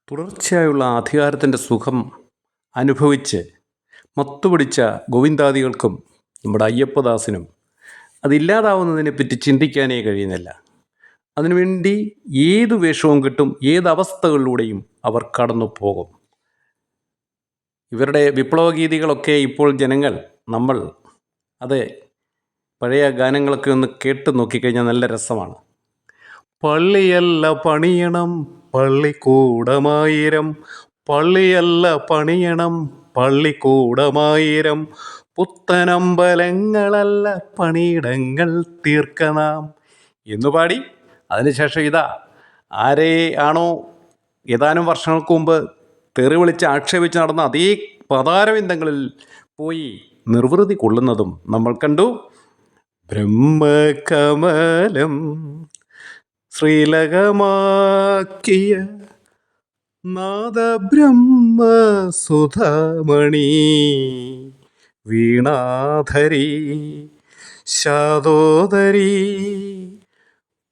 തുടർച്ചയായുള്ള അധികാരത്തിൻ്റെ സുഖം അനുഭവിച്ച് മത്തുപിടിച്ച ഗോവിന്ദാദികൾക്കും നമ്മുടെ അയ്യപ്പദാസിനും അതില്ലാതാവുന്നതിനെപ്പറ്റി ചിന്തിക്കാനേ കഴിയുന്നില്ല. അതിനുവേണ്ടി ഏത് വേഷവും കിട്ടും, ഏത് അവസ്ഥകളിലൂടെയും അവർ കടന്നു പോകും. ഇവരുടെ വിപ്ലവഗീതികളൊക്കെ ഇപ്പോൾ നമ്മൾ അത് പഴയ ഗാനങ്ങളൊക്കെ ഒന്ന് കേട്ട് നോക്കിക്കഴിഞ്ഞാൽ നല്ല രസമാണ്. പള്ളിയല്ല പണിയണം പള്ളിക്കൂടമായിരം, പള്ളിയല്ല പണിയണം പള്ളിക്കൂടമായിരം, പുത്തനമ്പലങ്ങളല്ല പണിയിടങ്ങൾ തീർക്കണം എന്നു പാടി അതിനുശേഷം ആരെ ആണോ ഏതാനും വർഷങ്ങൾക്ക് മുമ്പ് തെറി വിളിച്ച് ആക്ഷേപിച്ച് നടന്ന അതേ പതാരവിന്ദങ്ങളിൽ പോയി നിർവൃതി കൊള്ളുന്നതും നമ്മൾ കണ്ടു. ബ്രഹ്മകമലം ശ്രീലകമാക്കിയ നാദബ്രഹ്മസുധാമണി വീണാധരി ശാദോദരി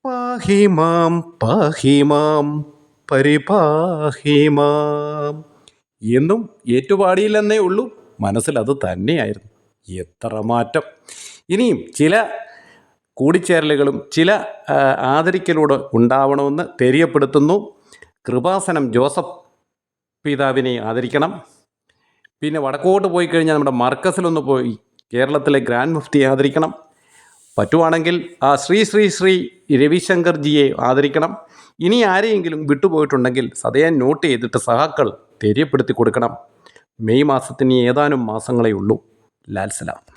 പാഹിമാം പാഹിമാം പരിപാഹിമാം എന്നും ഏറ്റുപാടിയില്ലെന്നേ ഉള്ളൂ, മനസ്സിൽ അത് തന്നെയായിരുന്നു. എത്ര മാറ്റം! ഇനിയും ചില കൂടിച്ചേരലുകളും ചില ആദരിക്കലോട് ഉണ്ടാവണമെന്ന് തെര്യപ്പെടുത്തുന്നു. കൃപാസനം ജോസഫ് പിതാവിനെ ആദരിക്കണം. പിന്നെ വടക്കോട്ട് പോയി കഴിഞ്ഞാൽ നമ്മുടെ മർക്കസിലൊന്ന് പോയി കേരളത്തിലെ ഗ്രാൻഡ് മുഫ്തിയെ ആദരിക്കണം. പറ്റുവാണെങ്കിൽ ആ ശ്രീ ശ്രീ ശ്രീ രവിശങ്കർജിയെ ആദരിക്കണം. ഇനി ആരെയെങ്കിലും വിട്ടുപോയിട്ടുണ്ടെങ്കിൽ സദയം നോട്ട് ചെയ്തിട്ട് സഹാക്കൾ തെര്യപ്പെടുത്തി കൊടുക്കണം. മെയ് മാസത്തിന് ഏതാനും മാസങ്ങളേ ഉള്ളൂ. ലാൽ സലാം.